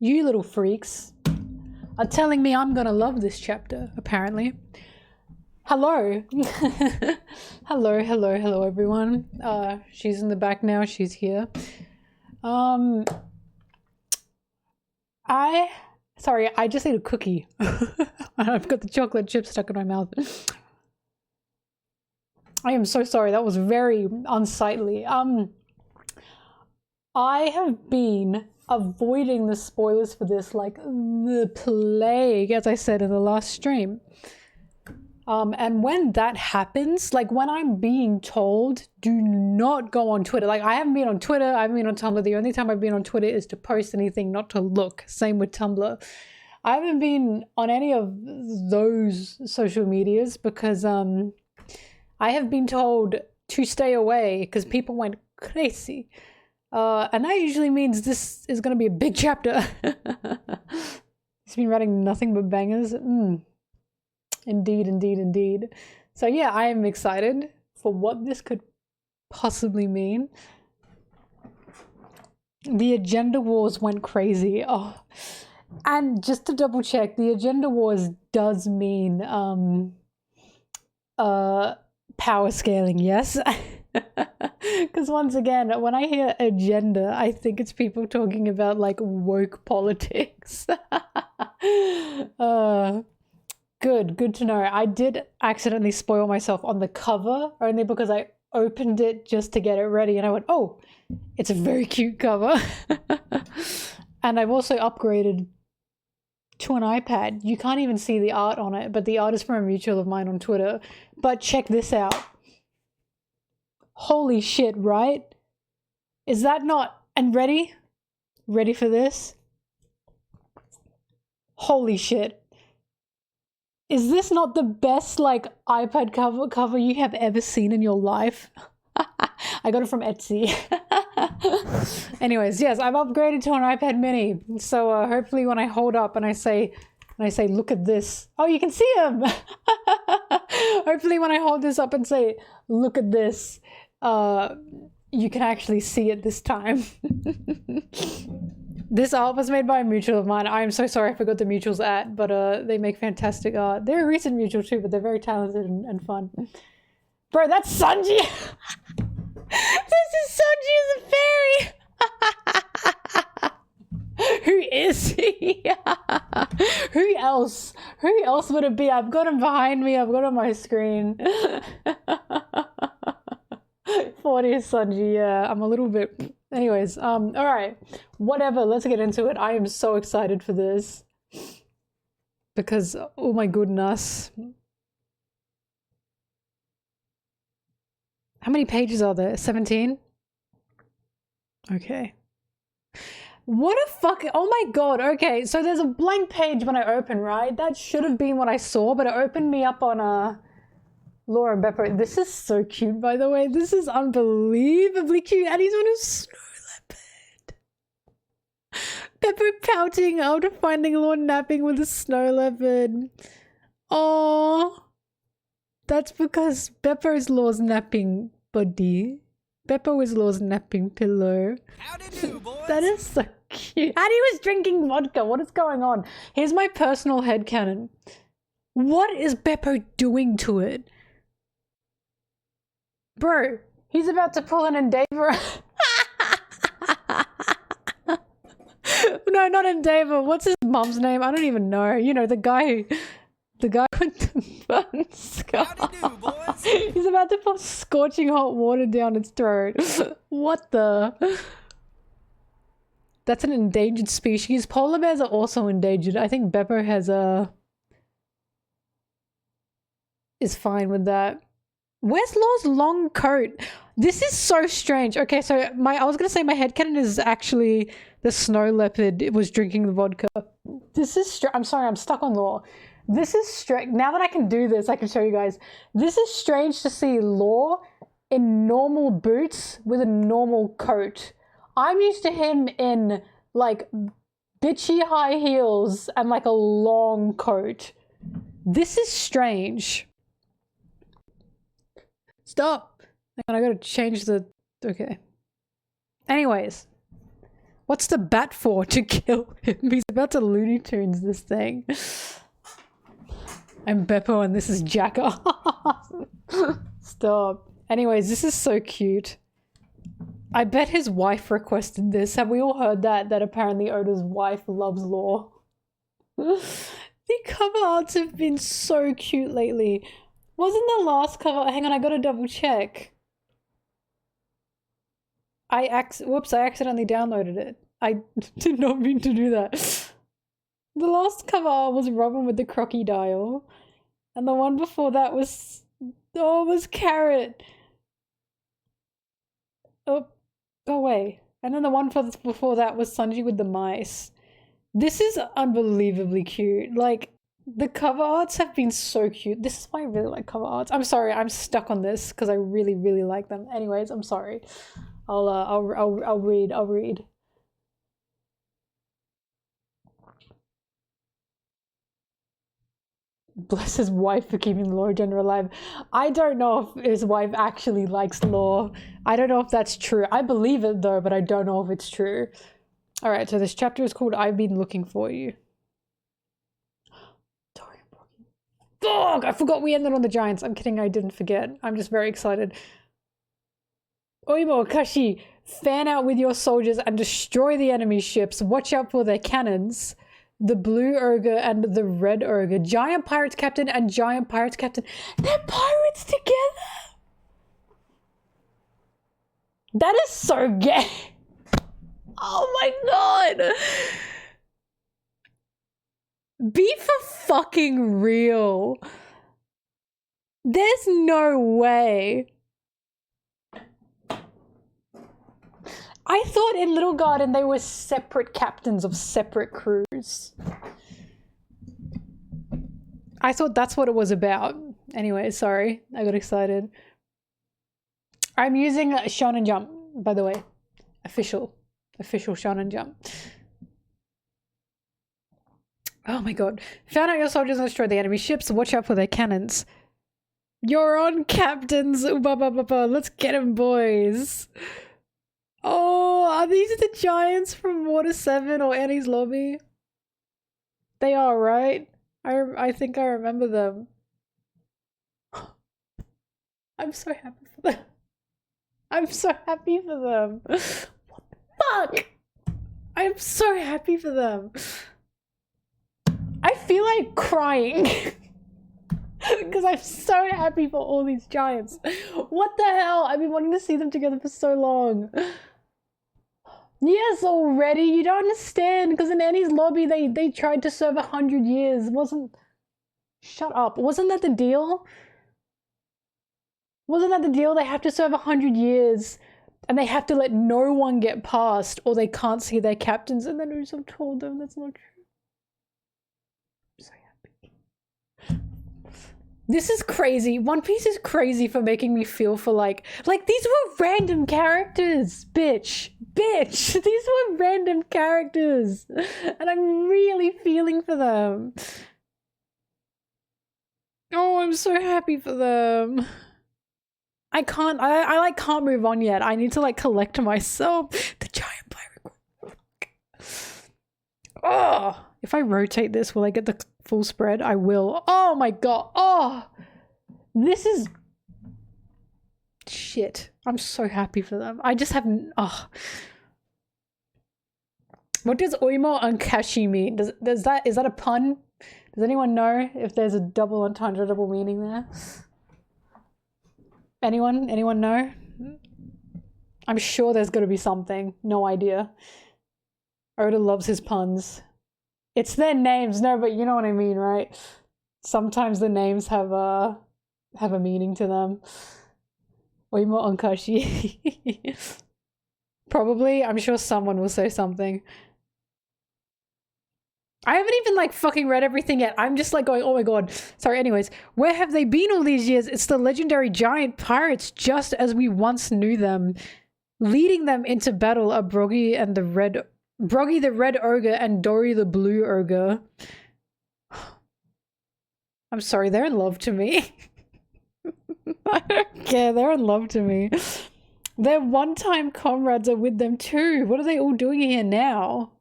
You little freaks are telling me I'm gonna love this chapter, apparently. Hello. hello everyone. She's in the back now, she's here. Sorry, I just ate a cookie. I've got the chocolate chip stuck in my mouth. I am so sorry, that was very unsightly. I have been avoiding the spoilers for this like the plague, as I said in the last stream. And when that happens, like when I'm being told, do not go on Twitter. Like I haven't been on Twitter, I haven't been on Tumblr. The only time I've been on Twitter is to post anything, not to look. Same with Tumblr. I haven't been on any of those social medias because I have been told to stay away because people went crazy. And that usually means this is going to be a big chapter. It's been writing nothing but bangers. Indeed. So yeah, I am excited for what this could possibly mean. The agenda wars went crazy. Oh, and just to double check, the agenda wars does mean power scaling, yes? Because once again, when I hear agenda, I think it's people talking about like woke politics. Good to know. I did accidentally spoil myself on the cover only because I opened it just to get it ready and I went, oh, it's a very cute cover. And I've also upgraded to an iPad. You can't even see the art on it, but the art is from a mutual of mine on Twitter. But check this out. Holy shit, right? Is that not... And ready? Ready for this? Holy shit. Is this not the best, like, iPad cover you have ever seen in your life? I got it from Etsy. Anyways, yes, I've upgraded to an iPad mini. So hopefully when I hold up and I say, look at this. Oh, you can see him! Hopefully when I hold this up and say, look at this, you can actually see it this time. This art was made by a mutual of mine. I am so sorry I forgot the mutual's at, but they make fantastic art. They're a recent mutual too, but they're very talented and fun. Bro, that's Sanji! This is Sanji as a fairy! Who is he? Who else? Who else would it be? I've got him behind me. I've got him on my screen. 40 is Sanji, yeah. I'm a little bit... Anyways, alright. Whatever, let's get into it. I am so excited for this. Because, oh my goodness. How many pages are there? 17? Okay. What a fuck... Oh my god, okay. So there's a blank page when I open, right? That should have been what I saw, but it opened me up on, Laura and Beppo. This is so cute, by the way. This is unbelievably cute. And he's on a snow leopard. Beppo pouting after finding Laura napping with a snow leopard. Oh, that's because Beppo is Law's napping buddy. Beppo is Law's napping pillow. Howdy do, boys. That is so cute. And he was drinking vodka. What is going on? Here's my personal headcanon. What is Beppo doing to it? Bro, he's about to pull an Endeavor. No, not Endeavor. What's his mum's name? I don't even know. You know, the guy with the burn scar. He's about to pour scorching hot water down its throat. What the? That's an endangered species. Polar bears are also endangered. I think Beppo has is fine with that. Where's Law's long coat? This is so strange. Okay, so I was gonna say my headcanon is actually the snow leopard. It was drinking the vodka. This is I'm sorry, I'm stuck on Law. This is strange. Now that I can do this, I can show you guys. This is strange to see Law in normal boots with a normal coat. I'm used to him in like bitchy high heels and like a long coat. This is strange. Stop! I gotta change the... Okay. Anyways. What's the bat for? To kill him. He's about to Looney Tunes this thing. I'm Beppo and this is Jackass. Stop. Anyways, this is so cute. I bet his wife requested this. Have we all heard that? That apparently Oda's wife loves Law. The cover arts have been so cute lately. Wasn't the last cover... Hang on, I gotta double check. Whoops, I accidentally downloaded it. I did not mean to do that. The last cover was Robin with the crocodile. And the one before that was... Oh, it was Carrot. Oh, go away. And then the one before that was Sanji with the mice. This is unbelievably cute. Like, the cover arts have been so cute. This is why I really like cover arts. I'm sorry, I'm stuck on this because I really, really like them. Anyways, I'm sorry. I'll read. Bless his wife for keeping the law agenda alive. I don't know if his wife actually likes law. I don't know if that's true. I believe it though, but I don't know if it's true. Alright, so this chapter is called I've Been Looking For You. Fuck! I forgot we ended on the giants. I'm kidding, I didn't forget. I'm just very excited. Oimo, Kashi, fan out with your soldiers and destroy the enemy ships. Watch out for their cannons. The blue ogre and the red ogre. Giant pirates captain and giant pirates captain. They're pirates together! That is so gay. Oh my god! Be for fucking real. There's no way. I thought in Little Garden they were separate captains of separate crews. I thought that's what it was about. Anyway, sorry. I got excited. I'm using Shonen Jump, by the way. Official Shonen Jump. Oh my god. Found out your soldiers and destroyed the enemy ships. Watch out for their cannons. You're on, captains. Let's get 'em, boys. Oh, are these the giants from Water 7 or Annie's Lobby? They are, right? I think I remember them. I'm so happy for them. I'm so happy for them. What the fuck? I'm so happy for them. I feel like crying. Because I'm so happy for all these giants. What the hell? I've been wanting to see them together for so long. Yes, already. You don't understand. Because in Annie's Lobby, they tried to serve 100 years. Shut up. Wasn't that the deal? Wasn't that the deal? They have to serve 100 years. And they have to let no one get past or they can't see their captains. And then Usopp told them that's not true. I'm so happy. This is crazy. One Piece is crazy for making me feel for like these were random characters, bitch. These were random characters. And I'm really feeling for them. Oh, I'm so happy for them. I can't move on yet. I need to like collect myself. The giant pirate. Oh, if I rotate this, will I get the full spread? I will. Oh my god. Oh, this is shit. I'm so happy for them. I just haven't. Oh, what does Oimo and Kashi mean? Is that a pun? Does anyone know if there's a double entendre, double meaning there? Anyone know? I'm sure there's got to be something. No idea. Oda loves his puns. It's their names, no, but you know what I mean, right? Sometimes the names have a meaning to them. Oimo Onkashi. Probably. I'm sure someone will say something. I haven't even like fucking read everything yet. I'm just like going, oh my god. Sorry, anyways. Where have they been all these years? It's the legendary giant pirates just as we once knew them. Leading them into battle are Broggy the red ogre and Dory the blue ogre. I'm sorry, they're in love to me. I don't care, they're in love to me. Their one-time comrades are with them too. What are they all doing here now?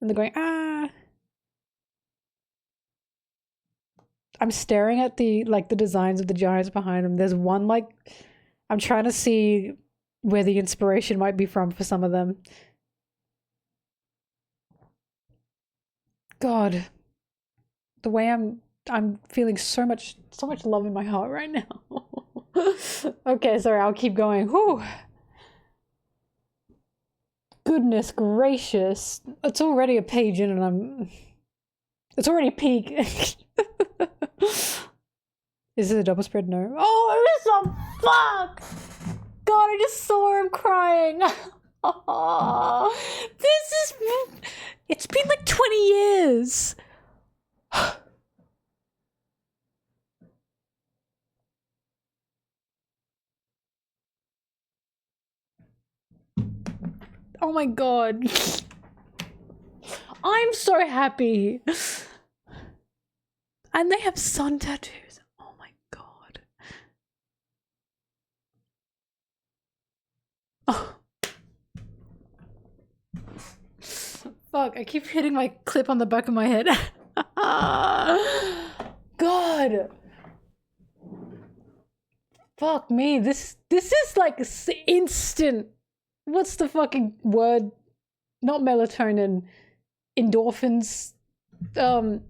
And they're going, ah. I'm staring at the designs of the giants behind them. There's one I'm trying to see where the inspiration might be from for some of them. God. The way I'm feeling so much love in my heart right now. Okay, sorry, I'll keep going. Whew. Goodness gracious. It's already a page in and it's already peak. Is it a double spread? No. Oh, it is some fuck! God, I just saw him crying. It's been like 20 years. Oh my god. I'm so happy. And they have sun tattoos. Oh my god. Oh. Fuck, I keep hitting my clip on the back of my head. God. Fuck me. This is like instant. What's the fucking word? Not melatonin. Endorphins. No.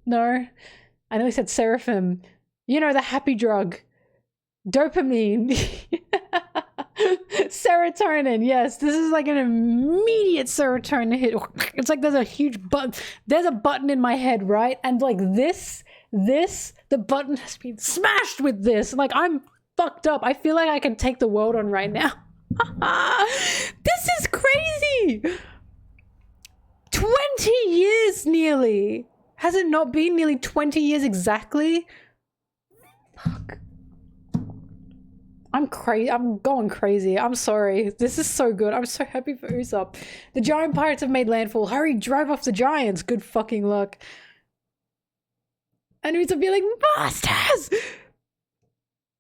I know he said seraphim. You know, the happy drug. Dopamine. Serotonin, yes. This is like an immediate serotonin hit. It's like there's a huge button. There's a button in my head, right? And like the button has been smashed with this. Like, I'm fucked up. I feel like I can take the world on right now. This is crazy. 20 years nearly. Has it not been nearly 20 years exactly? Fuck. I'm crazy. I'm going crazy. I'm sorry. This is so good. I'm so happy for Usopp. The giant pirates have made landfall. Hurry, drive off the giants. Good fucking luck. And Usopp be like, masters!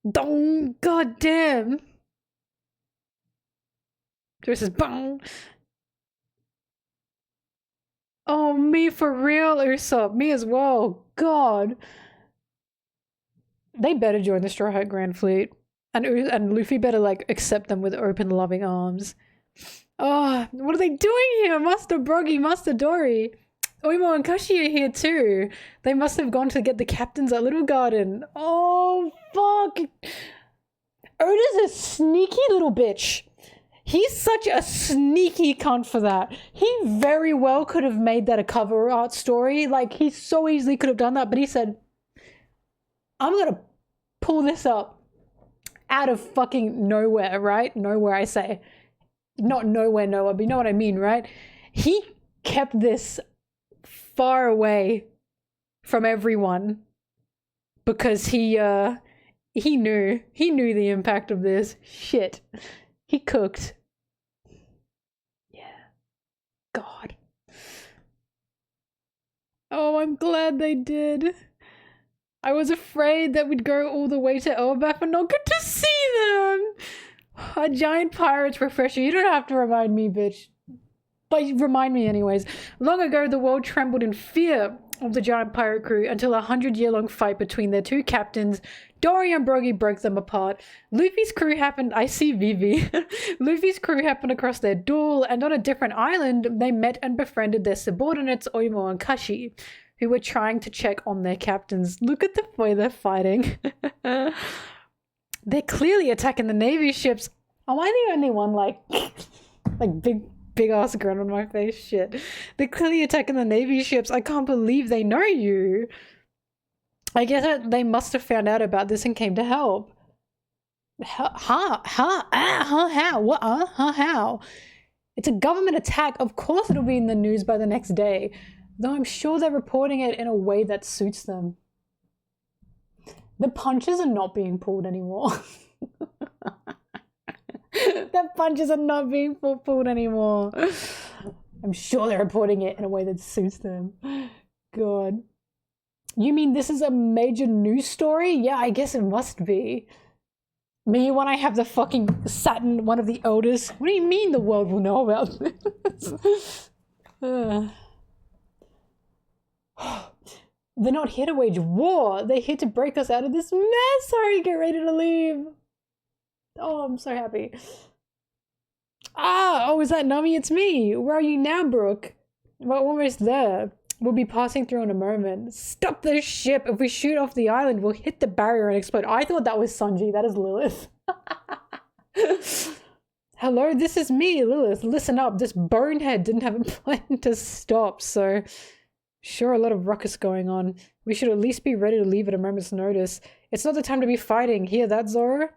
Dong, goddamn. Joe says, bong. Oh, me for real, Usopp. Me as well. God. They better join the Straw Hat Grand Fleet. And Luffy better, like, accept them with open, loving arms. Oh, what are they doing here? Master Broggy, Master Dory. Oimo and Kashi are here too. They must have gone to get the captains at Little Garden. Oh, fuck. Oda's a sneaky little bitch. He's such a sneaky cunt for that. He very well could have made that a cover art story. Like, he so easily could have done that, but he said, I'm gonna pull this up out of fucking nowhere, right? Nowhere, I say. Not nowhere, but you know what I mean, right? He kept this far away from everyone because he knew the impact of this shit. He cooked. Yeah. God. Oh, I'm glad they did. I was afraid that we'd go all the way to Elbaf and not get to see them. A giant pirate's refresher. You don't have to remind me, bitch. But remind me anyways. Long ago, the world trembled in fear of the giant pirate crew until a 100-year-long fight between their two captains, Dory and Broggy, broke them apart. Luffy's crew happened... I see Vivi. Luffy's crew happened across their duel, and on a different island, they met and befriended their subordinates, Oimo and Kashi, who were trying to check on their captains. Look at the way they're fighting. They're clearly attacking the Navy ships. Am I the only one, like big ass grin on my face? Shit. They're clearly attacking the Navy ships. I can't believe they know you. I guess that they must have found out about this and came to help. How? It's a government attack. Of course it'll be in the news by the next day. Though I'm sure they're reporting it in a way that suits them. The punches are not being pulled anymore. The punches are not being pulled anymore. I'm sure they're reporting it in a way that suits them. God. You mean this is a major news story? Yeah, I guess it must be. Me when I have the fucking Saturn, one of the elders. What do you mean the world will know about this? They're not here to wage war. They're here to break us out of this mess. Sorry, get ready to leave. Oh, I'm so happy. Oh, is that Nami? It's me. Where are you now, Brooke? We're almost there. We'll be passing through in a moment. Stop the ship. If we shoot off the island, we'll hit the barrier and explode. I thought that was Sanji. That is Lilith. Hello, this is me, Lilith. Listen up. This bonehead didn't have a plan to stop, so... Sure, a lot of ruckus going on. We should at least be ready to leave at a moment's notice. It's not the time to be fighting. Hear that, Zoro?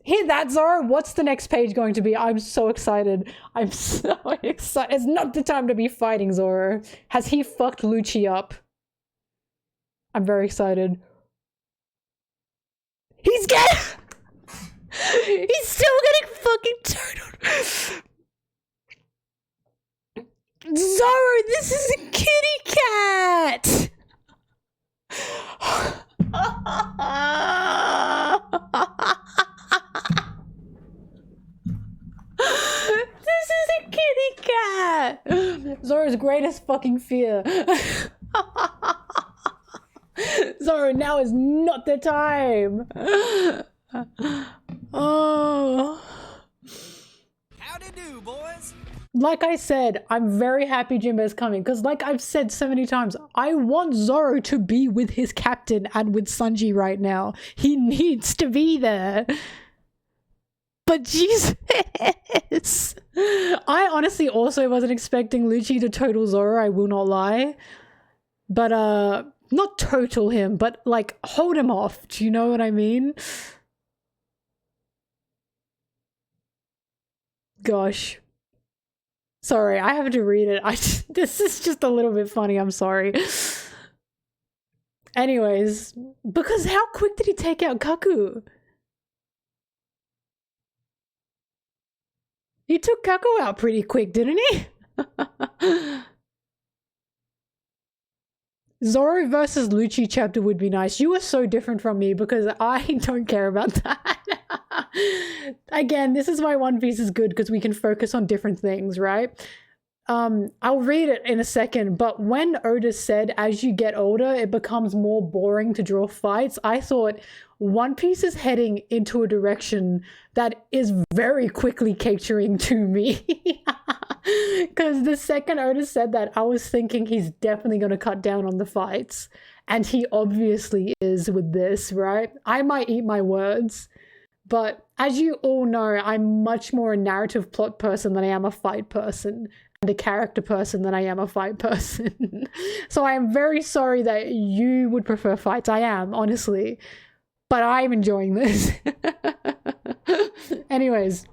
Hear that, Zoro? What's the next page going to be? I'm so excited. I'm so excited. It's not the time to be fighting, Zoro. Has he fucked Luchi up? I'm very excited. He's getting... He's still getting fucking totaled. Zoro, this is a kitty cat! This is a kitty cat! Zoro's greatest fucking fear. Zoro, now is not the time! Oh... Howdy do, boys! Like I said, I'm very happy Jinbe's coming, because like I've said so many times, I want Zoro to be with his captain and with Sanji right now. He needs to be there. But Jesus! I honestly also wasn't expecting Luchi to total Zoro, I will not lie. But, not total him, but like hold him off. Do you know what I mean? Gosh. Sorry, I have to read it. This is just a little bit funny, I'm sorry. Anyways, because how quick did he take out Kaku? He took Kaku out pretty quick, didn't he? Zoro versus Luchi chapter would be nice. You are so different from me because I don't care about that. Again, this is why One Piece is good because we can focus on different things, right? I'll read it in a second, but when Oda said, as you get older, it becomes more boring to draw fights, I thought One Piece is heading into a direction that is very quickly catering to me. Because the second Oda said that, I was thinking he's definitely going to cut down on the fights. And he obviously is with this, right? I might eat my words. But as you all know, I'm much more a narrative plot person than I am a fight person. And a character person than I am a fight person. So I am very sorry that you would prefer fights. I am, honestly. But I'm enjoying this. Anyways.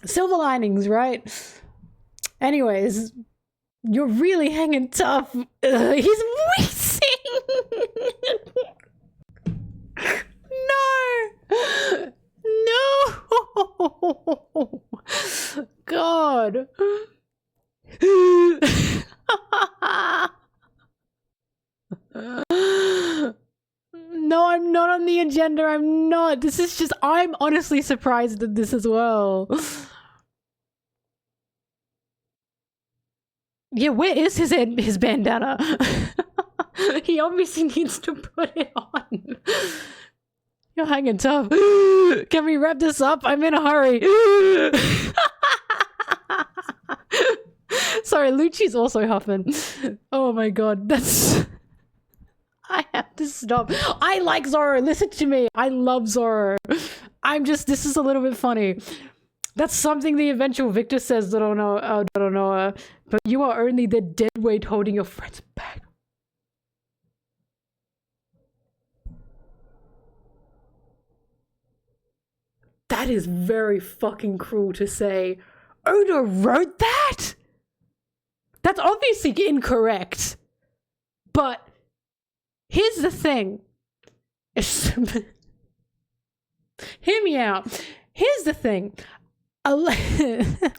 Silver linings, right? Anyways. You're really hanging tough. He's wheezing! No! No! God. No, I'm not on the agenda. I'm not. This is just, I'm honestly surprised at this as well. Yeah, where is his bandana? He obviously needs to put it on. You're hanging tough. Can we wrap this up? I'm in a hurry. Sorry, Luchi's also huffing. Oh my god, that's... I have to stop. I like Zoro, listen to me. I love Zoro. This is a little bit funny. That's something the eventual victor says, I don't know, but you are only the dead weight holding your friends back. That is very fucking cruel to say. Oda wrote that? That's obviously incorrect. But here's the thing. Hear me out. Here's the thing.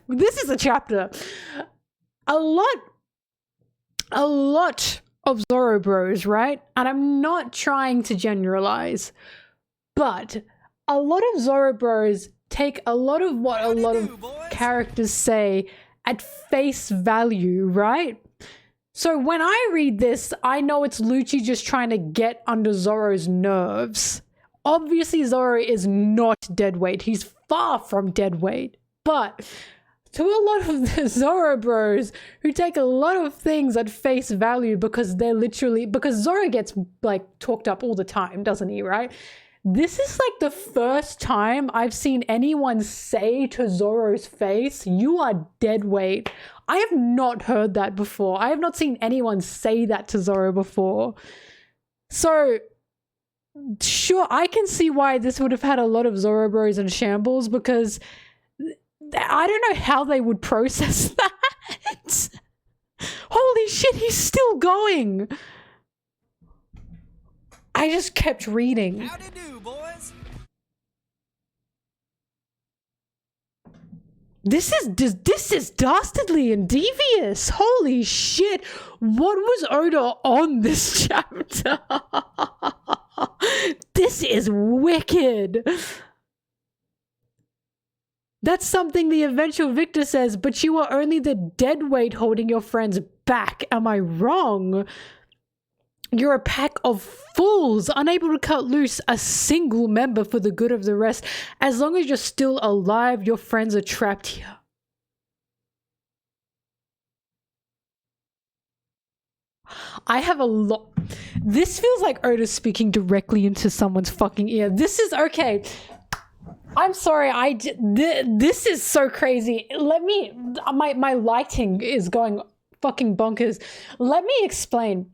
This is a chapter. A lot of Zoro bros, right? And I'm not trying to generalize, but a lot of Zoro bros take a lot of what a lot of characters say at face value, right? So when I read this, I know it's Luchi just trying to get under Zoro's nerves. Obviously, Zoro is not deadweight. He's far from deadweight. But to a lot of the Zoro bros who take a lot of things at face value because they're literally... Because Zoro gets, like, talked up all the time, doesn't he, right? This is, like, the first time I've seen anyone say to Zoro's face, "You are deadweight." I have not heard that before. I have not seen anyone say that to Zoro before. So, sure, I can see why this would have had a lot of Zoro bros in shambles, because I don't know how they would process that. Holy shit, he's still going. I just kept reading. Howdy do, boys. This is dastardly and devious. Holy shit. What was Oda on this chapter? This is wicked. That's something the eventual victor says, but you are only the deadweight holding your friends back. Am I wrong? You're a pack of fools, unable to cut loose a single member for the good of the rest. As long as you're still alive, your friends are trapped here. I have a lot... This feels like Oda speaking directly into someone's fucking ear. This is... Okay. I'm sorry, this is so crazy. Let me... My lighting is going fucking bonkers. Let me explain.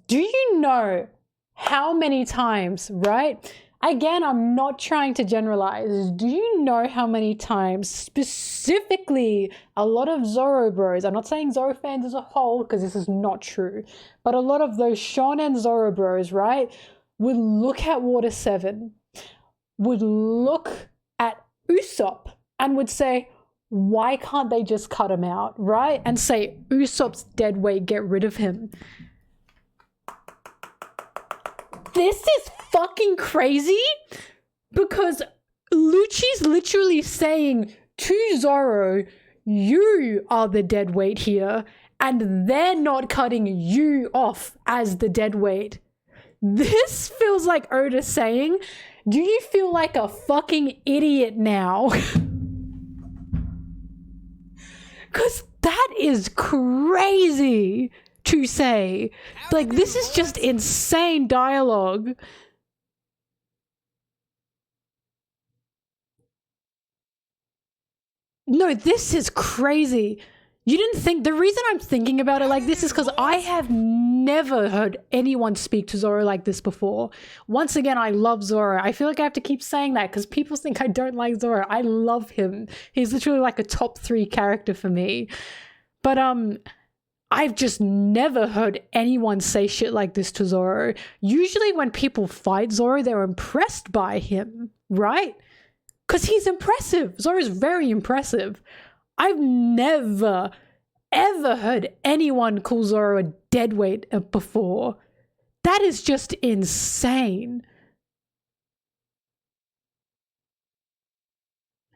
Do you know how many times, right? Again, I'm not trying to generalize. Do you know how many times, specifically a lot of Zoro bros, I'm not saying Zoro fans as a whole because this is not true, but a lot of those shonen Zoro bros, right, would look at Water 7, would look at Usopp and would say, why can't they just cut him out, right? And say, Usopp's dead weight, get rid of him. This is fucking crazy because Luchi's literally saying to Zoro, you are the dead weight here, and they're not cutting you off as the dead weight. This feels like Oda saying, do you feel like a fucking idiot now? Because that is crazy to say. Like, this is just insane dialogue. No, this is crazy. You didn't think... The reason I'm thinking about it like this is because I have never heard anyone speak to Zoro like this before. Once again, I love Zoro. I feel like I have to keep saying that because people think I don't like Zoro. I love him. He's literally like a top 3 character for me. But I've just never heard anyone say shit like this to Zoro. Usually when people fight Zoro, they're impressed by him, right? Because he's impressive. Zoro's very impressive. I've never, ever heard anyone call Zoro a deadweight before. That is just insane.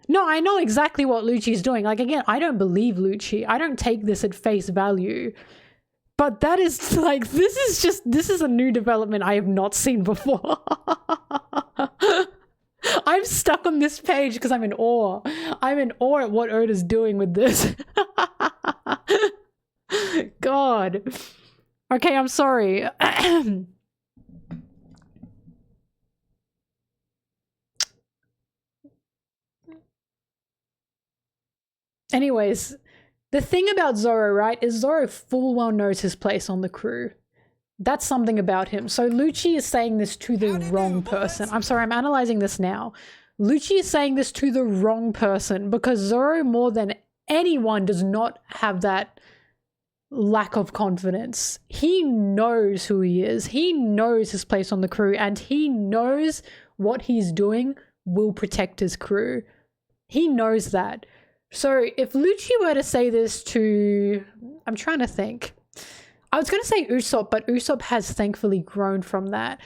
No, I know exactly what Luchi's doing. Like, again, I don't believe Luchi. I don't take this at face value. But that is, like, this is a new development I have not seen before. I'm stuck on this page because I'm in awe. I'm in awe at what Oda's doing with this. God. Okay, I'm sorry. Anyways, the thing about Zoro, right, is Zoro full well knows his place on the crew. That's something about him. So Luchi is saying this to the wrong person. I'm sorry, I'm analyzing this now. Luchi is saying this to the wrong person because Zoro, more than anyone, does not have that lack of confidence. He knows who he is. He knows his place on the crew, and he knows what he's doing will protect his crew. He knows that. So if Luchi were to say this to... I'm trying to think. I was going to say Usopp, but Usopp has thankfully grown from that.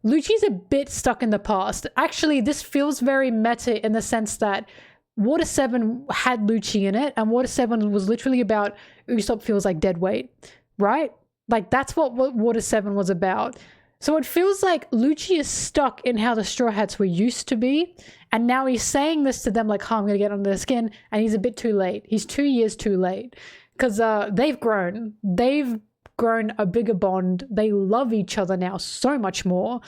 Luchi's a bit stuck in the past. Actually, this feels very meta in the sense that Water 7 had Luchi in it, and Water 7 was literally about Usopp feels like dead weight, right? Like, that's what Water 7 was about. So it feels like Luchi is stuck in how the Straw Hats were used to be, and now he's saying this to them like, oh, I'm going to get under their skin, and he's a bit too late. He's 2 years too late. Because they've grown. They've grown a bigger bond. They love each other now so much more.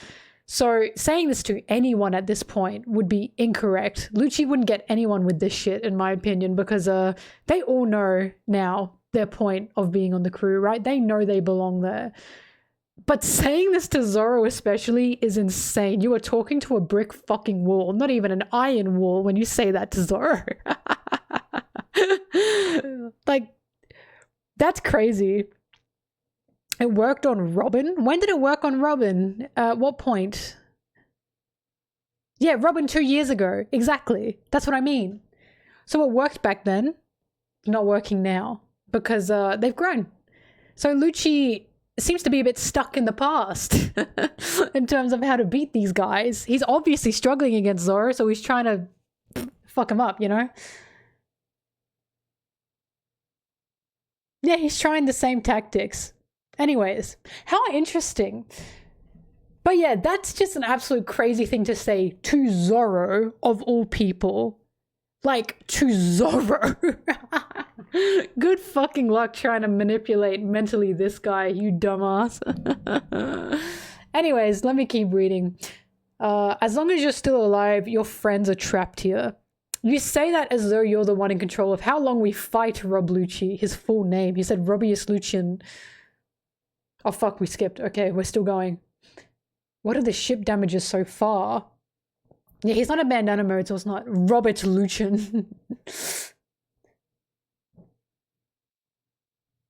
So saying this to anyone at this point would be incorrect. Luchi wouldn't get anyone with this shit, in my opinion, because they all know now their point of being on the crew, right? They know they belong there. But saying this to Zoro especially is insane. You are talking to a brick fucking wall, not even an iron wall when you say that to Zoro. Like, that's crazy. It worked on Robin? When did it work on Robin? At what point? Yeah, Robin 2 years ago. Exactly. That's what I mean. So it worked back then, not working now, because they've grown. So Luchi seems to be a bit stuck in the past in terms of how to beat these guys. He's obviously struggling against Zoro, so he's trying to fuck him up, you know? Yeah, he's trying the same tactics. Anyways, how interesting. But yeah, that's just an absolute crazy thing to say to Zoro, of all people. Like, to Zoro. Good fucking luck trying to manipulate mentally this guy, you dumbass. Anyways, let me keep reading. As long as you're still alive, your friends are trapped here. You say that as though you're the one in control of how long we fight Rob Luchi, his full name. He said Robius Lucian. Oh fuck, we skipped. Okay, we're still going. What are the ship damages so far? Yeah, he's not a bandana mode, so it's not Robert Lucian.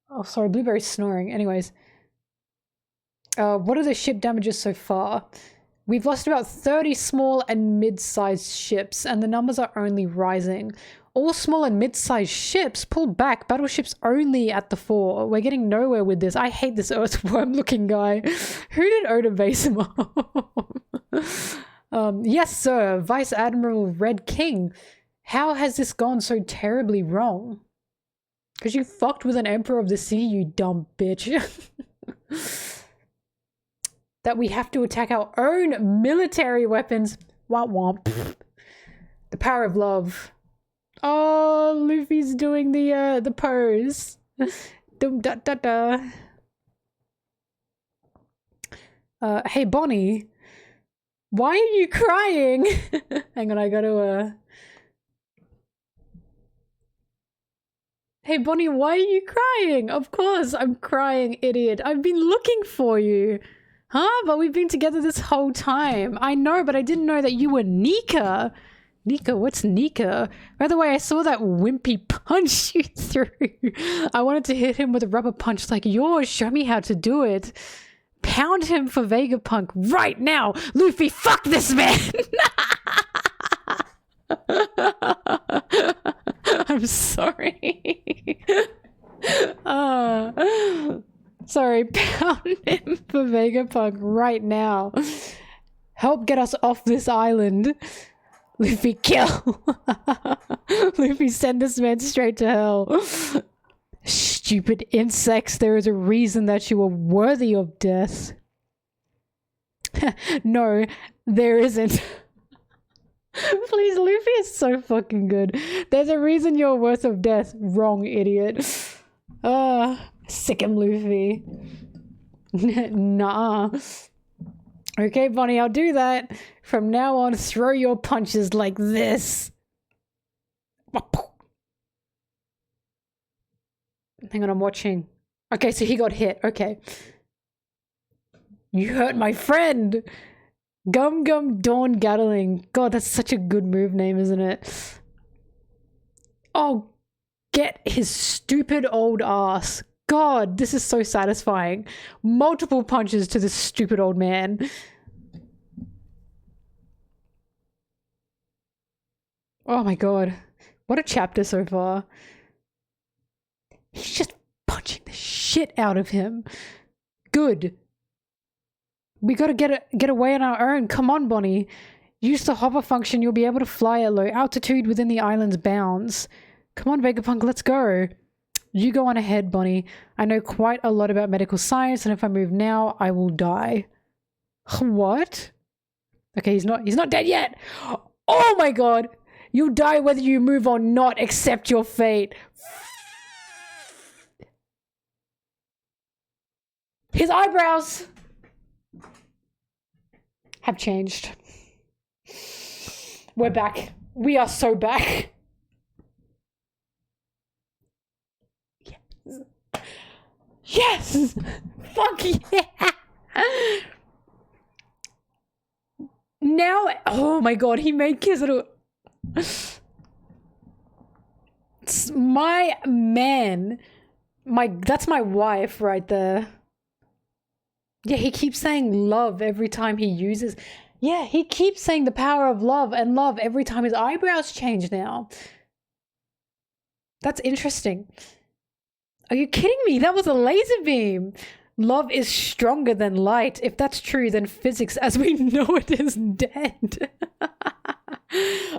Oh, sorry, Blueberry's snoring. Anyways. What are the ship damages so far? We've lost about 30 small and mid-sized ships, and the numbers are only rising. All small and mid-sized ships pull back. Battleships only at the fore. We're getting nowhere with this. I hate this earthworm-looking guy. Who did Oda base him on? Yes, sir. Vice Admiral Red King. How has this gone so terribly wrong? Because you fucked with an Emperor of the Sea, you dumb bitch. That we have to attack our own military weapons. Womp womp. The power of love. Oh, Luffy's doing the pose. Dum da da da. Hey Bonnie, why are you crying? Hang on, I gotta Hey Bonnie, why are you crying? Of course I'm crying, idiot. I've been looking for you. Huh? But we've been together this whole time. I know, but I didn't know that you were Nika. Nika? What's Nika? By the way, I saw that wimpy punch you threw. I wanted to hit him with a rubber punch like yours. Show me how to do it. Pound him for Vegapunk right now. Luffy, fuck this man. I'm sorry. Sorry, pound him for Vegapunk right now. Help get us off this island. Luffy, kill. Luffy, send this man straight to hell. Stupid insects, there is a reason that you are worthy of death. No, there isn't. Please, Luffy is so fucking good. There's a reason you're worth of death. Wrong, idiot. Sick him, Luffy. Nah. Okay, Bonnie, I'll do that. From now on, throw your punches like this. Hang on, I'm watching. Okay, so he got hit. Okay. You hurt my friend! Gum Gum Dawn Gatling. God, that's such a good move name, isn't it? Oh, get his stupid old ass. God, this is so satisfying. Multiple punches to this stupid old man. Oh my god. What a chapter so far. He's just punching the shit shit out of him. Good. We gotta get away on our own. Come on, Bonnie. Use the hover function. You'll be able to fly at low altitude within the island's bounds. Come on, Vegapunk, let's go. You go on ahead, Bonnie. I know quite a lot about medical science, and if I move now, I will die. What? Okay, he's not dead yet. Oh my god. You'll die whether you move or not. Accept your fate. His eyebrows have changed. We're back. We are so back. Yes. Yes! Fuck yeah! Now, oh my god, he made Kizaru. My man. That's my wife right there. Yeah, he keeps saying love every time he uses. Yeah, he keeps saying the power of love and love every time his eyebrows change now. That's interesting. Are you kidding me? That was a laser beam. Love is stronger than light. If that's true, then physics as we know it is dead.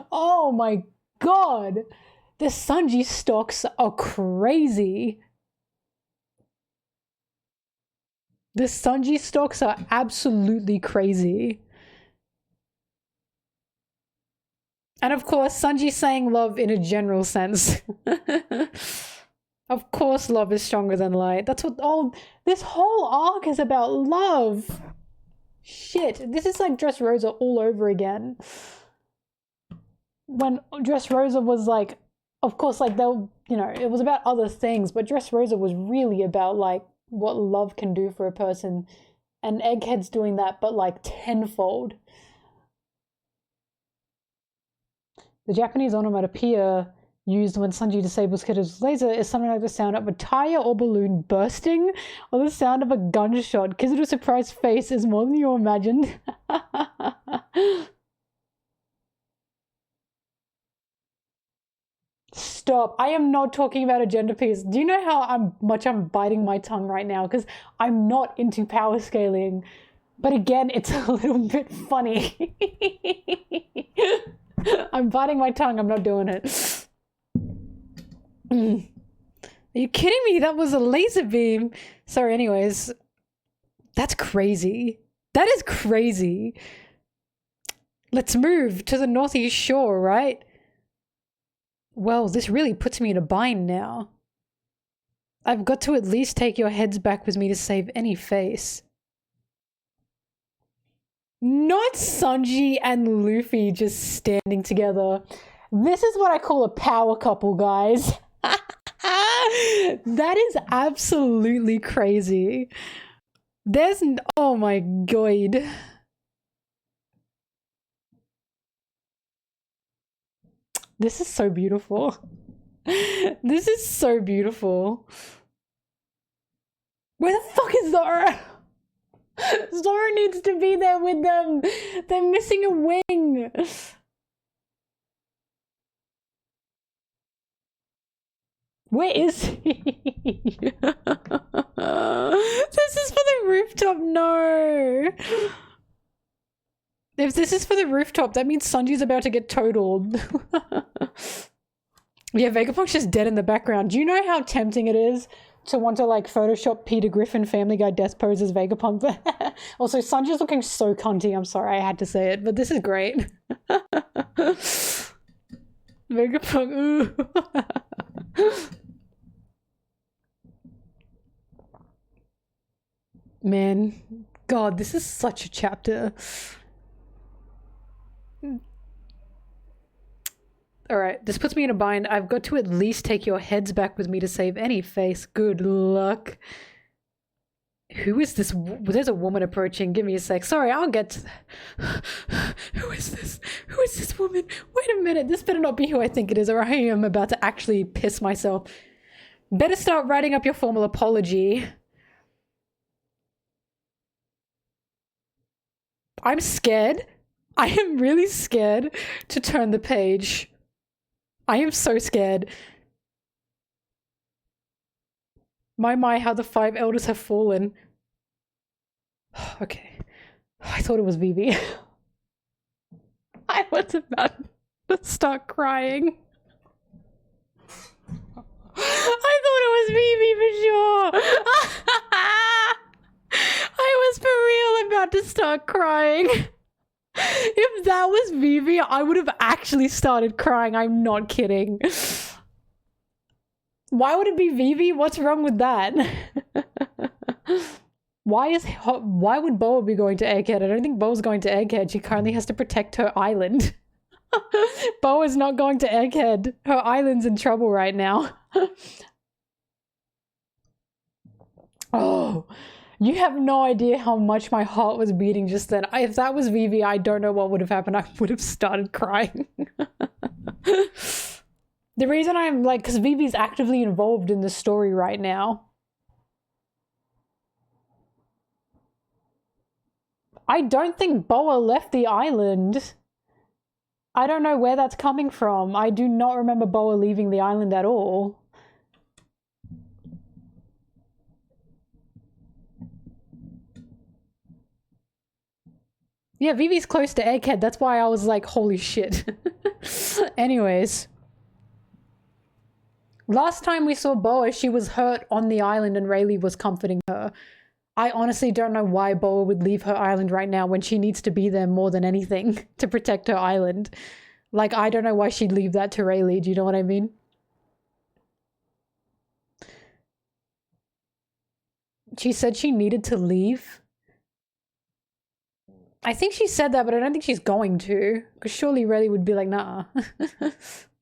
Oh my god. The Sanji stocks are crazy. The Sanji stocks are absolutely crazy. And of course, Sanji's saying love in a general sense. Of course love is stronger than light. That's what this whole arc is about, love. Shit, this is like Dressrosa all over again. When Dressrosa was like, of course, like they'll, it was about other things, but Dressrosa was really about like what love can do for a person. And Egghead's doing that, but like tenfold. The Japanese onomatopoeia used when Sanji disables Kiddo's laser is something like the sound of a tire or balloon bursting or the sound of a gunshot. Kizaru's surprised face is more than you imagined. Stop. I am not talking about a gender piece. Do you know how much I'm biting my tongue right now? Because I'm not into power scaling. But again, it's a little bit funny. I'm biting my tongue. I'm not doing it. Are you kidding me? That was a laser beam. Sorry, anyways. That's crazy. That is crazy. Let's move to the northeast shore, right? Well, this really puts me in a bind now. I've got to at least take your heads back with me to save any face. Not Sanji and Luffy just standing together. This is what I call a power couple, guys. That is absolutely crazy. Oh my god. This is so beautiful. This is so beautiful. Where the fuck is Zoro? Zoro needs to be there with them. They're missing a wing. Where is he? This is for the rooftop. No. If this is for the rooftop, that means Sanji's about to get totaled. Yeah, Vegapunk's just dead in the background. Do you know how tempting it is to want to like Photoshop Peter Griffin Family Guy death pose as Vegapunk? Also, Sanji's looking so cunty. I'm sorry, I had to say it, but this is great. Vegapunk, ooh. Man, God, this is such a chapter. Alright, this puts me in a bind. I've got to at least take your heads back with me to save any face. Good luck. Who is this? There's a woman approaching. Give me a sec. Sorry, I'll get to that. Who is this? Who is this woman? Wait a minute. This better not be who I think it is, or I am about to actually piss myself. Better start writing up your formal apology. I'm scared. I am really scared to turn the page. I am so scared. My, how the 5 elders have fallen. Okay. I thought it was Vivi. I was about to start crying. I thought it was Vivi for sure. I was for real about to start crying. If that was Vivi, I would have actually started crying. I'm not kidding. Why would it be Vivi? What's wrong with that? Why would Boa be going to Egghead? I don't think Boa's going to Egghead. She currently has to protect her island. Boa's not going to Egghead. Her island's in trouble right now. Oh, you have no idea how much my heart was beating just then. If that was Vivi, I don't know what would have happened. I would have started crying. The reason I'm like, because Vivi's actively involved in the story right now. I don't think Boa left the island. I don't know where that's coming from. I do not remember Boa leaving the island at all. Yeah, Vivi's close to Egghead. That's why I was like, holy shit. Anyways. Last time we saw Boa, she was hurt on the island and Rayleigh was comforting her. I honestly don't know why Boa would leave her island right now when she needs to be there more than anything to protect her island. Like, I don't know why she'd leave that to Rayleigh. Do you know what I mean? She said she needed to leave. I think she said that, but I don't think she's going to. Because surely Rayleigh would be like, nah.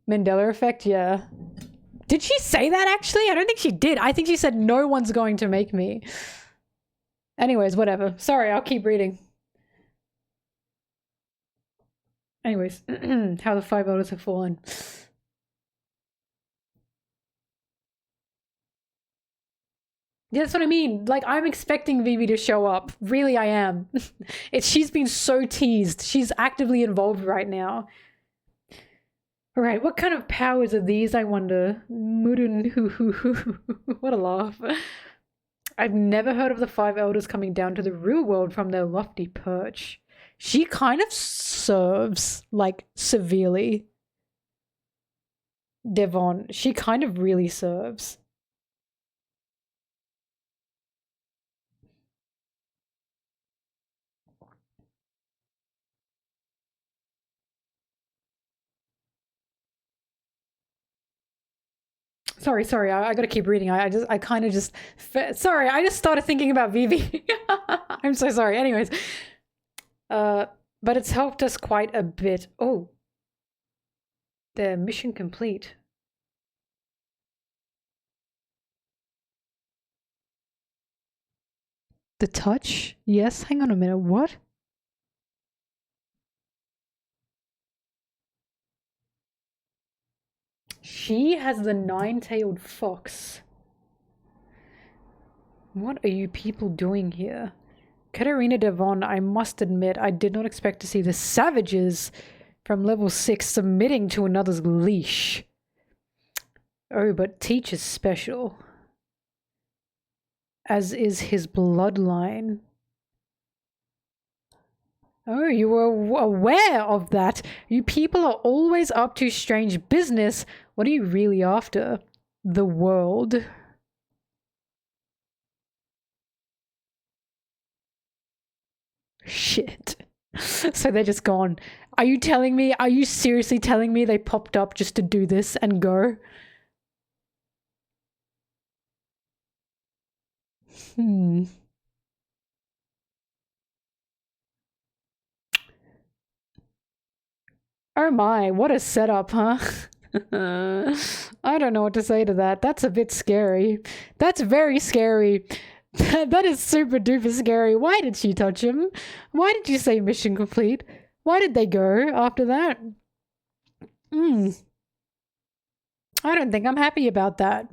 Mandela effect, yeah. Did she say that actually? I don't think she did. I think she said no one's going to make me. Anyways, whatever. Sorry, I'll keep reading. Anyways, how the 5 elders have fallen. Yeah, that's what I mean. Like, I'm expecting Vivi to show up. Really, I am. She's been so teased. She's actively involved right now. Alright, what kind of powers are these, I wonder? Murun hoo hoo hoo. What a laugh. I've never heard of the 5 elders coming down to the real world from their lofty perch. She kind of serves, like, severely. Devon, she kind of really serves. Sorry, I gotta keep reading. I just started thinking about Vivi. I'm so sorry. Anyways. But it's helped us quite a bit. Oh. Their mission complete. The touch? Yes, hang on a minute. What? She has the 9-tailed fox. What are you people doing here? Katarina Devon, I must admit, I did not expect to see the savages from level 6 submitting to another's leash. Oh, but Teach is special. As is his bloodline. Oh, you were aware of that. You people are always up to strange business. What are you really after? The world. Shit. So they're just gone. Are you seriously telling me they popped up just to do this and go? Oh my, what a setup, huh? I don't know what to say to that. That's a bit scary. That's very scary. That is super duper scary. Why did she touch him? Why did you say mission complete? Why did they go after that? I don't think I'm happy about that.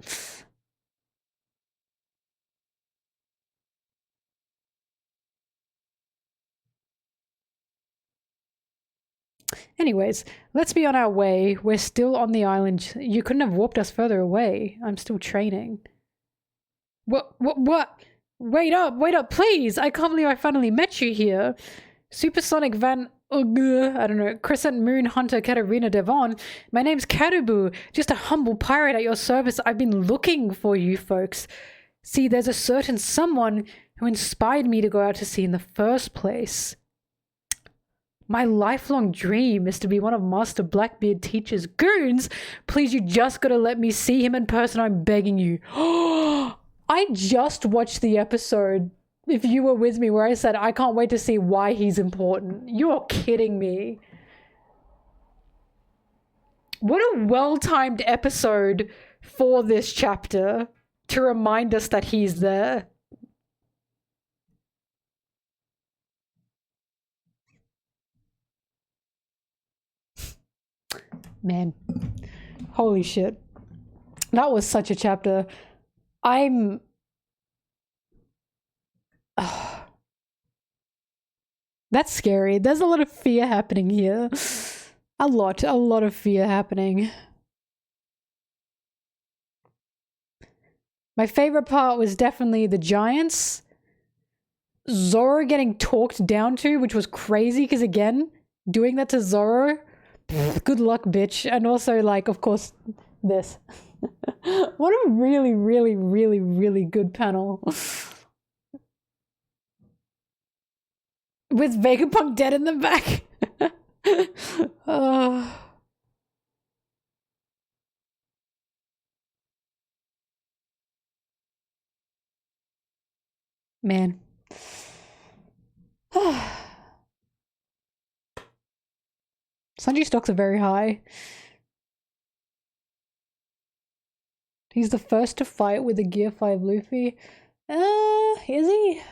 Anyways, let's be on our way. We're still on the island. You couldn't have warped us further away. I'm still training. What? Wait up, please! I can't believe I finally met you here. Supersonic Van... I don't know, Crescent Moon Hunter Katarina Devon. My name's Caribou, just a humble pirate at your service. I've been looking for you folks. See, there's a certain someone who inspired me to go out to sea in the first place. My lifelong dream is to be one of Master Blackbeard teacher's goons. Please, you just gotta let me see him in person, I'm begging you. I just watched the episode, if you were with me, where I said I can't wait to see why he's important. You're kidding me. What a well-timed episode for this chapter to remind us that he's there. Man, holy shit. That was such a chapter. That's scary. There's a lot of fear happening here. A lot of fear happening. My favorite part was definitely the giants. Zoro getting talked down to, which was crazy, because again, doing that to Zoro, good luck, bitch. And also, like, of course, this. What a really, really, really, really good panel. With Vegapunk dead in the back. Man. Sanji stocks are very high. He's the first to fight with a Gear 5 Luffy. Is he?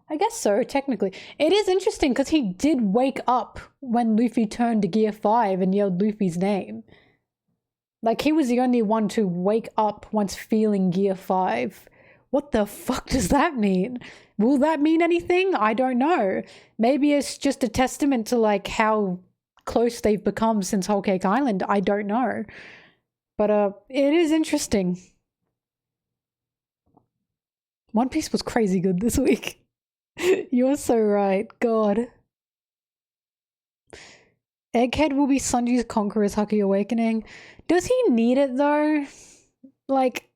I guess so, technically. It is interesting because he did wake up when Luffy turned to Gear 5 and yelled Luffy's name. Like, he was the only one to wake up once feeling Gear 5. What the fuck does that mean? Will that mean anything? I don't know. Maybe it's just a testament to, like, how close they've become since Whole Cake Island. I don't know. But, it is interesting. One Piece was crazy good this week. You're so right. God. Egghead will be Sanji's Conqueror's Haki Awakening. Does he need it, though? Like,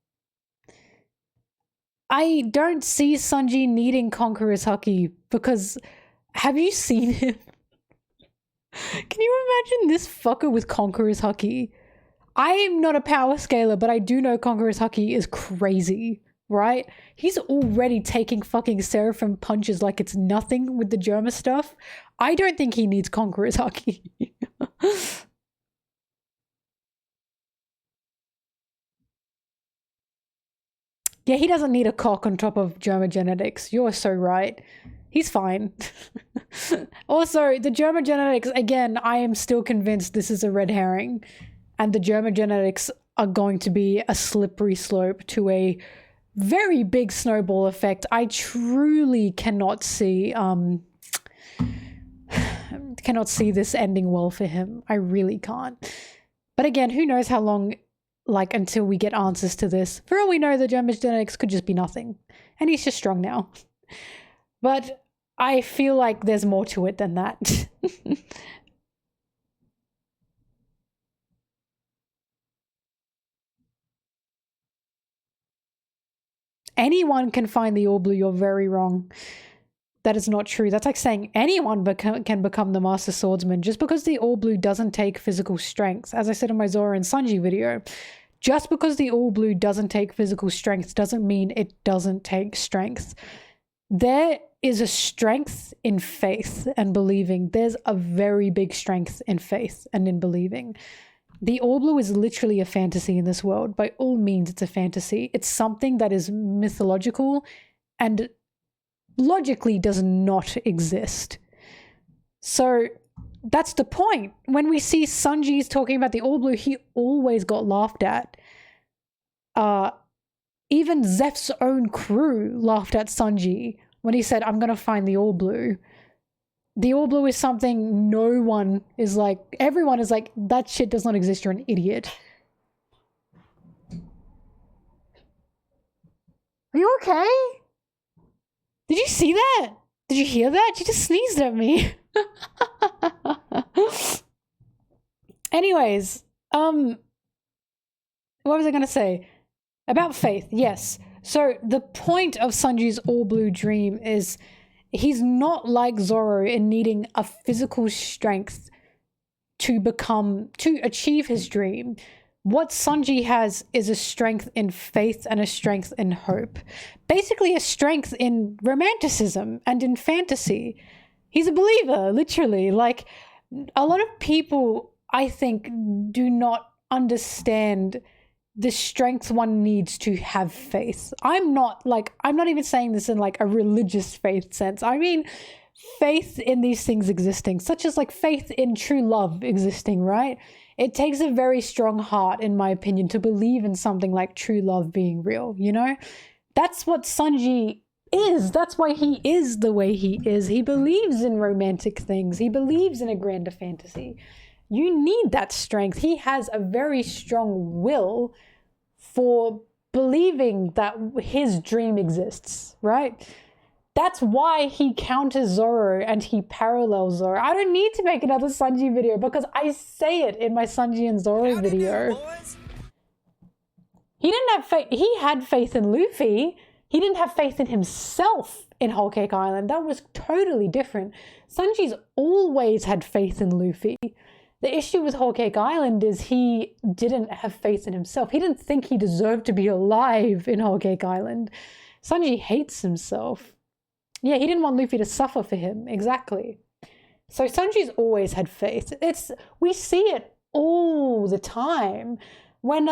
I don't see Sanji needing Conqueror's Haki because have you seen him? Can you imagine this fucker with Conqueror's Haki? I am not a power scaler, but I do know Conqueror's Haki is crazy, right? He's already taking fucking Seraphim punches like it's nothing with the Germa stuff. I don't think he needs Conqueror's Haki. Yeah, he doesn't need a cock on top of Germa genetics. You're so right. He's fine. Also, the Germa genetics, again, I am still convinced this is a red herring. And the Germa genetics are going to be a slippery slope to a very big snowball effect. I truly cannot see this ending well for him. I really can't. But again, who knows how long, like, until we get answers to this. For all we know, the Germa genetics could just be nothing. And he's just strong now. But I feel like there's more to it than that. Anyone can find the All Blue. You're very wrong. That is not true. That's like saying anyone can become the Master Swordsman. Just because the All Blue doesn't take physical strength, as I said in my Zoro and Sanji video, just because the All Blue doesn't take physical strength doesn't mean it doesn't take strength. There is a strength in faith and believing. There's a very big strength in faith and in believing. The All Blue is literally a fantasy in this world. By all means, it's a fantasy. It's something that is mythological and logically does not exist. So that's the point. When we see Sanji's talking about the All Blue, he always got laughed at. Even Zeph's own crew laughed at Sanji when he said, I'm going to find the All Blue. The All Blue is something no one is like, everyone is like, that shit does not exist, you're an idiot. Are you okay? Did you see that? Did you hear that? She just sneezed at me. Anyways, what was I going to say? About faith, yes. So the point of Sanji's all blue dream is he's not like Zoro in needing a physical strength to achieve his dream. What Sanji has is a strength in faith and a strength in hope. Basically a strength in romanticism and in fantasy. He's a believer, literally. Like, a lot of people, I think, do not understand the strength one needs to have faith. I'm not even saying this in like a religious faith sense. I mean faith in these things existing, such as like faith in true love existing, right? It takes a very strong heart, in my opinion, to believe in something like true love being real, you know? That's what Sanji is. That's why he is the way he is. He believes in romantic things. He believes in a grander fantasy. You need that strength. He has a very strong will for believing that his dream exists, right? That's why he counters Zoro and he parallels Zoro. I don't need to make another Sanji video because I say it in my Sanji and Zoro video. He didn't have faith. He had faith in Luffy. He didn't have faith in himself in Whole Cake Island. That was totally different. Sanji's always had faith in Luffy. The issue with Whole Cake Island is he didn't have faith in himself. He didn't think he deserved to be alive in Whole Cake Island. Sanji hates himself. Yeah, he didn't want Luffy to suffer for him. Exactly. So Sanji's always had faith. We see it all the time. When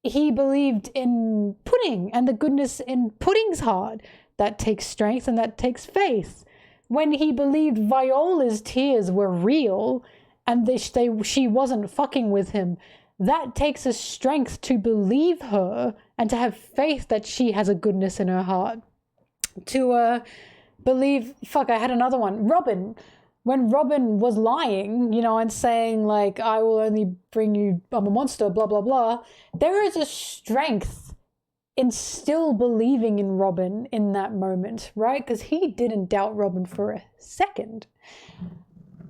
he believed in pudding and the goodness in pudding's heart, that takes strength and that takes faith. When he believed Viola's tears were real and she wasn't fucking with him, that takes a strength to believe her and to have faith that she has a goodness in her heart. To believe, I had another one. Robin. When Robin was lying, you know, and saying like, I will only bring you, I'm a monster, blah, blah, blah. There is a strength in still believing in Robin in that moment, right? Because he didn't doubt Robin for a second.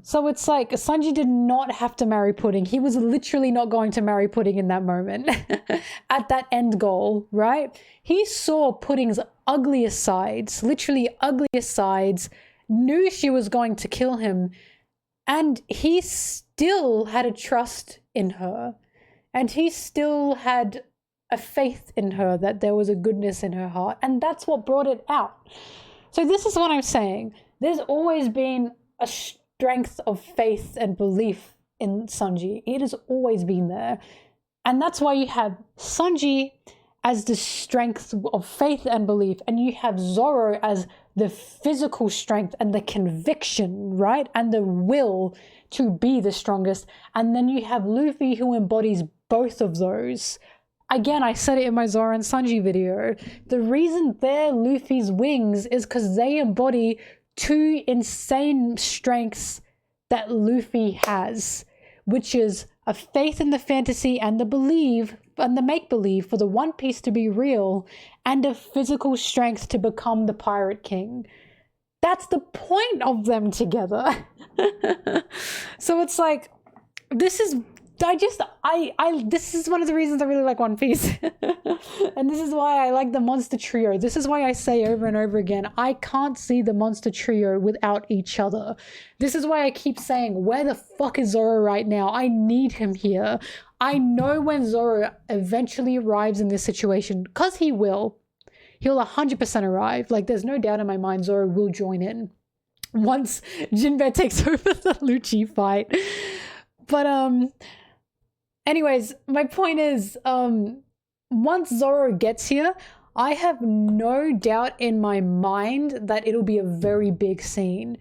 So it's like Sanji did not have to marry Pudding. He was literally not going to marry Pudding in that moment at that end goal, right? He saw Pudding's ugliest sides, literally ugliest sides, knew she was going to kill him, and he still had a trust in her. And he still had a faith in her that there was a goodness in her heart. And that's what brought it out. So this is what I'm saying. There's always been a strength of faith and belief in Sanji. It has always been there. And that's why you have Sanji as the strength of faith and belief, and you have Zoro as the physical strength and the conviction, right? And the will to be the strongest. And then you have Luffy who embodies both of those. Again, I said it in my Zoro and Sanji video. The reason they're Luffy's wings is because they embody two insane strengths that Luffy has, which is a faith in the fantasy and the belief and the make-believe for the One Piece to be real, and a physical strength to become the Pirate King. That's the point of them together. So it's like, this is one of the reasons I really like One Piece. And this is why I like the Monster Trio. This is why I say over and over again, I can't see the Monster Trio without each other. This is why I keep saying, where the fuck is Zoro right now? I need him here. I know when Zoro eventually arrives in this situation, because he will, he'll 100% arrive. Like, there's no doubt in my mind Zoro will join in once Jinbei takes over the Luchi fight. But, anyways, my point is, once Zoro gets here, I have no doubt in my mind that it'll be a very big scene.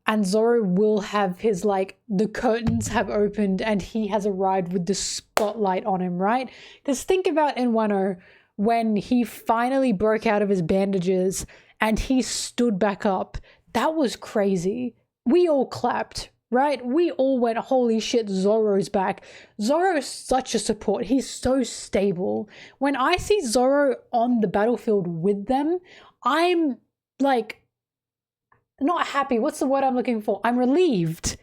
And Zoro will have his, like, the curtains have opened and he has arrived with the spotlight on him, right? Because think about in Wano, when he finally broke out of his bandages and he stood back up. That was crazy. We all clapped, right? We all went, holy shit, Zoro's back. Zoro is such a support. He's so stable. When I see Zoro on the battlefield with them, I'm like, not happy. What's the word I'm looking for? I'm relieved.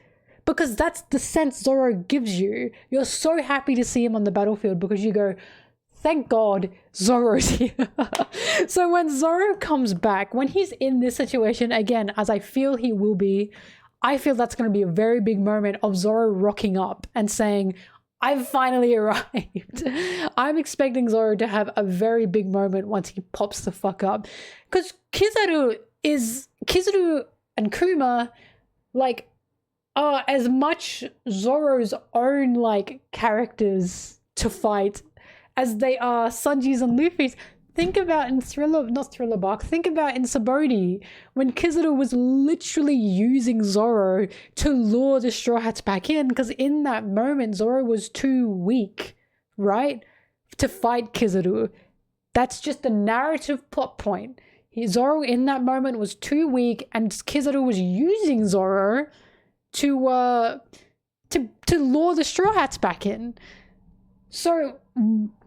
Because that's the sense Zoro gives you. You're so happy to see him on the battlefield because you go, thank God Zoro's here. So when Zoro comes back, when he's in this situation again, as I feel he will be, I feel that's going to be a very big moment of Zoro rocking up and saying, I've finally arrived. I'm expecting Zoro to have a very big moment once he pops the fuck up. Because Kizaru and Kuma, like, are as much Zoro's own, like, characters to fight as they are Sanji's and Luffy's. Think about in Thriller Bark, think about in Sabaody, when Kizaru was literally using Zoro to lure the Straw Hats back in, because in that moment, Zoro was too weak, right, to fight Kizaru. That's just a narrative plot point. Zoro in that moment was too weak, and Kizaru was using Zoro to lure the Straw Hats back in. So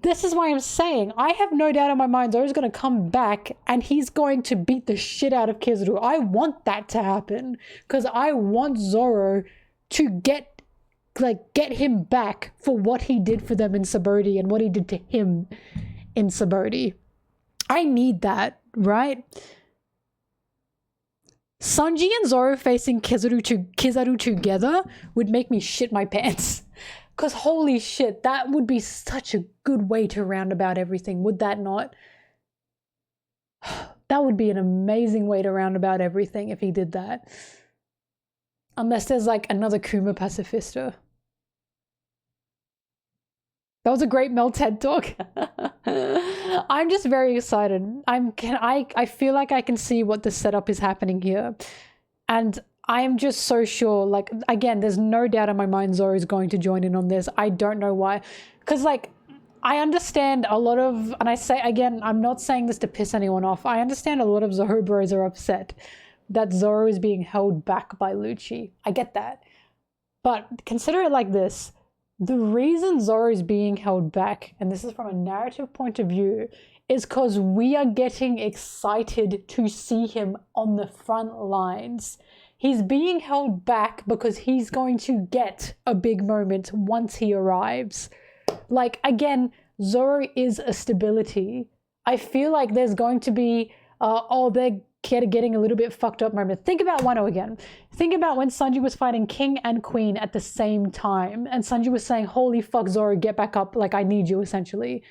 this is why I'm saying I have no doubt in my mind Zoro's going to come back and he's going to beat the shit out of Kizaru. I want that to happen because I want Zoro to get him back for what he did for them in Sabaody and what he did to him in Sabaody. I need that, right? Sanji and Zoro facing Kizaru together would make me shit my pants. Because holy shit, that would be such a good way to roundabout everything, would that not? That would be an amazing way to roundabout everything if he did that. Unless there's like another Kuma pacifista. That was a great Mel TED talk. I'm just very excited. I feel like I can see what the setup is happening here. And I'm just so sure, like, again, there's no doubt in my mind Zoro is going to join in on this. I don't know why. Because, like, I understand a lot of, and I say, again, I'm not saying this to piss anyone off. I understand a lot of Zoro bros are upset that Zoro is being held back by Luchi. I get that. But consider it like this. The reason Zoro is being held back, and this is from a narrative point of view, is because we are getting excited to see him on the front lines. He's being held back because he's going to get a big moment once he arrives. Like, again, Zoro is a stability. I feel like there's going to be, they're getting a little bit fucked up moment. Think about Wano again. Think about when Sanji was fighting King and Queen at the same time. And Sanji was saying, holy fuck, Zoro, get back up. Like, I need you, essentially.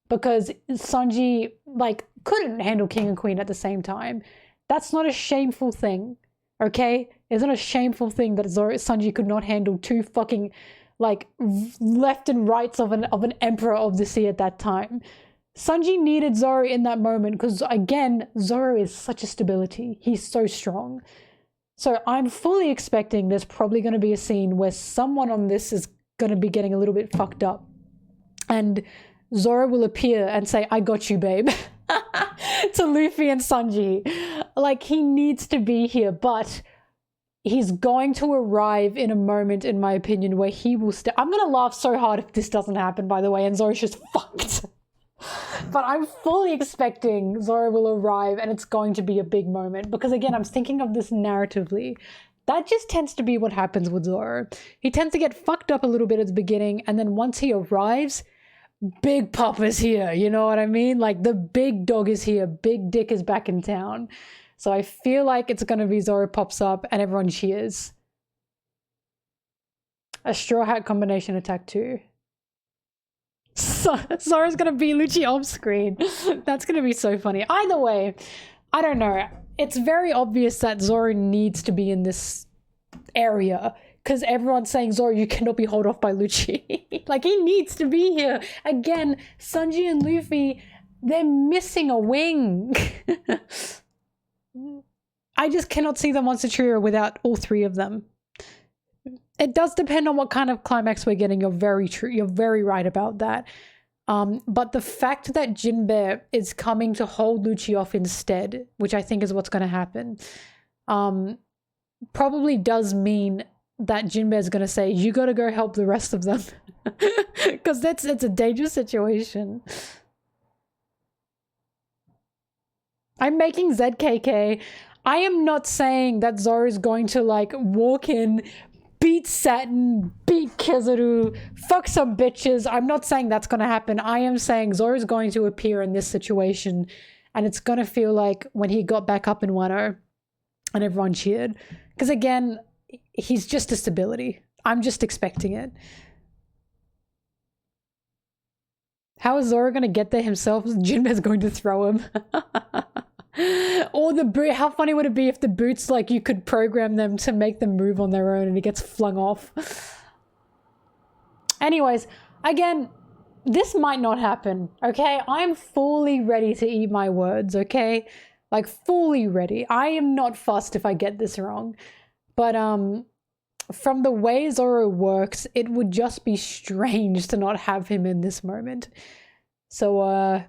Because Sanji, like, couldn't handle King and Queen at the same time. That's not a shameful thing. Okay? It's not a shameful thing that Sanji could not handle two fucking, like, left and rights of an emperor of the sea at that time. Sanji needed Zoro in that moment because, again, Zoro is such a stability. He's so strong. So I'm fully expecting there's probably going to be a scene where someone on this is going to be getting a little bit fucked up. And Zoro will appear and say, I got you, babe. To Luffy and Sanji. Like, he needs to be here, but he's going to arrive in a moment, in my opinion, where he will I'm going to laugh so hard if this doesn't happen, by the way, and Zoro's just fucked. But I'm fully expecting Zoro will arrive and it's going to be a big moment. Because again, I'm thinking of this narratively. That just tends to be what happens with Zoro. He tends to get fucked up a little bit at the beginning, and then once he arrives, Big Papa's here, you know what I mean? Like, the big dog is here, Big Dick is back in town. So I feel like it's going to be Zoro pops up and everyone cheers. A Straw Hat combination attack too. So, Zoro's going to be Luchi off screen. That's going to be so funny. Either way, I don't know. It's very obvious that Zoro needs to be in this area. Because everyone's saying, Zoro, you cannot be held off by Luchi. Like, he needs to be here. Again, Sanji and Luffy, they're missing a wing. I just cannot see the Monster Trio without all three of them. It does depend on what kind of climax we're getting. You're very true. You're very right about that. But the fact that Jinbe is coming to hold Luchi off instead, which I think is what's going to happen, probably does mean that Jinbe's gonna say, you gotta go help the rest of them. Because it's a dangerous situation. I'm making ZKK. I am not saying that Zoro's going to like walk in, beat Satin, beat Kizaru, fuck some bitches. I'm not saying that's gonna happen. I am saying Zoro's going to appear in this situation, and it's gonna feel like when he got back up in Wano and everyone cheered. Because again, he's just a stability. I'm just expecting it. How is Zoro gonna get there himself? Jinbe's going to throw him. Or the boot. How funny would it be if the boots, like, you could program them to make them move on their own and he gets flung off? Anyways, again, this might not happen, okay? I'm fully ready to eat my words, okay? Like, fully ready. I am not fussed if I get this wrong. But, from the way Zoro works, it would just be strange to not have him in this moment. So,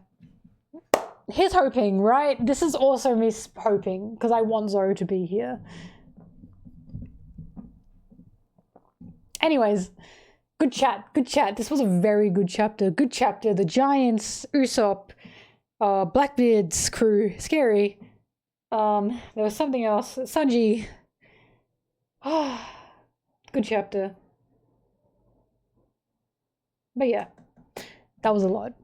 here's hoping, right? This is also me hoping, because I want Zoro to be here. Anyways, good chat, good chat. This was a very good chapter. Good chapter. The Giants, Usopp, Blackbeard's crew, scary. There was something else. Sanji. Good chapter. But yeah, that was a lot.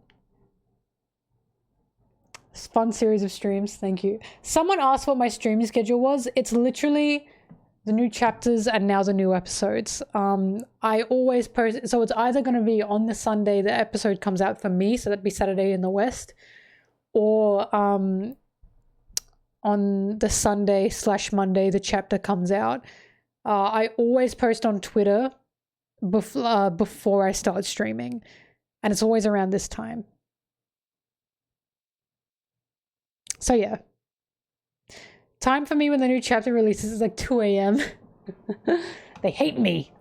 Fun series of streams, thank you. Someone asked what my streaming schedule was. It's literally the new chapters and now the new episodes. I always post, so it's either going to be on the Sunday the episode comes out for me, so that'd be Saturday in the West, or on the Sunday/Monday the chapter comes out. I always post on Twitter before I start streaming, and it's always around this time. So yeah, time for me when the new chapter releases is like 2 a.m. They hate me.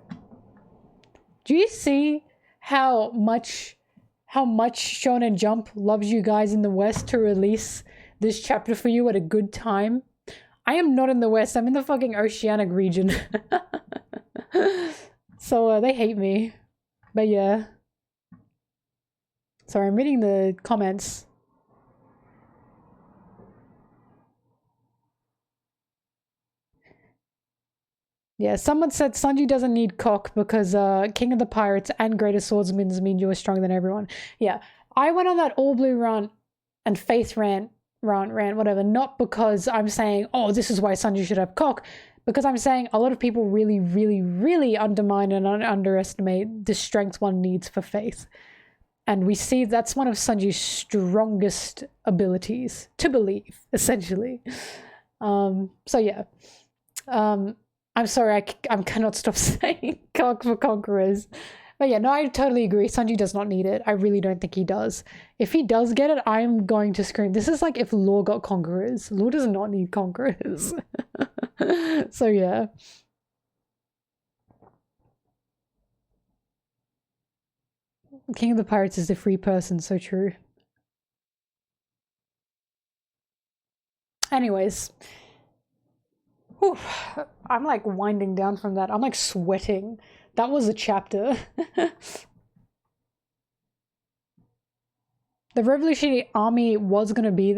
Do you see how much Shonen Jump loves you guys in the West to release this chapter for you at a good time? I am not in the West. I'm in the fucking Oceanic region. So they hate me. But yeah. Sorry, I'm reading the comments. Yeah, someone said Sanji doesn't need cock because King of the Pirates and Greatest Swordsman mean you are stronger than everyone. Yeah, I went on that all blue rant and faith rant, whatever, not because I'm saying, oh, this is why Sanji should have cock, because I'm saying a lot of people really, really, really undermine and underestimate the strength one needs for faith. And we see that's one of Sanji's strongest abilities, to believe, essentially. So yeah. I'm sorry, I cannot stop saying cock for conquerors. But yeah, no, I totally agree. Sanji does not need it. I really don't think he does. If he does get it, I'm going to scream. This is like if Law got conquerors. Law does not need conquerors. So yeah. King of the Pirates is a free person, so true. Anyways. Whew, I'm like winding down from that. I'm like sweating. That was a chapter. The Revolutionary Army was going to be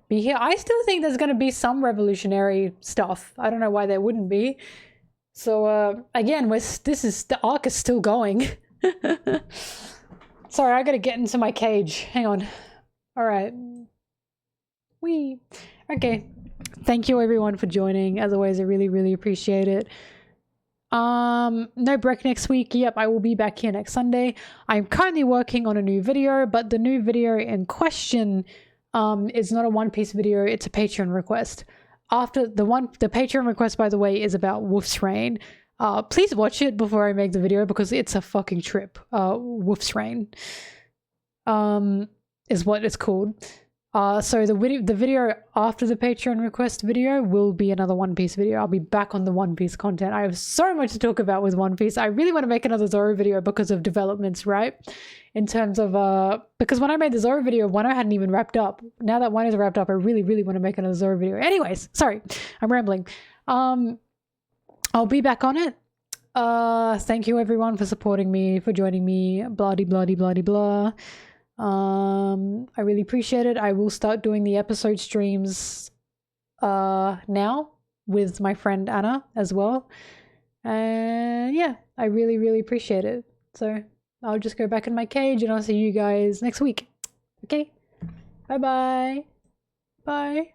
here. I still think there's going to be some revolutionary stuff. I don't know why there wouldn't be. So again, the arc is still going. Sorry, I got to get into my cage. Hang on. All right. Wee. Okay. Thank you everyone for joining. As always, I really, really appreciate it. No break next week. Yep, I will be back here next Sunday. I'm currently working on a new video, but the new video in question is not a One Piece video, it's a Patreon request. After the Patreon request, by the way, is about Wolf's Rain. Please watch it before I make the video because it's a fucking trip. Wolf's Rain is what it's called. So the video after the Patreon request video will be another One Piece video. I'll be back on the One Piece content. I have so much to talk about with One Piece. I really want to make another Zoro video because of developments, right? In terms of, because when I made the Zoro video, Wano hadn't even wrapped up. Now that Wano's wrapped up, I really, really want to make another Zoro video. Anyways, sorry, I'm rambling. I'll be back on it. Thank you everyone for supporting me, for joining me, blah de blah de blah de blah. I really appreciate it. I will start doing the episode streams now with my friend Anna as well. And yeah, I really, really appreciate it. So I'll just go back in my cage and I'll see you guys next week. Okay? Bye-bye. Bye.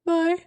Bye.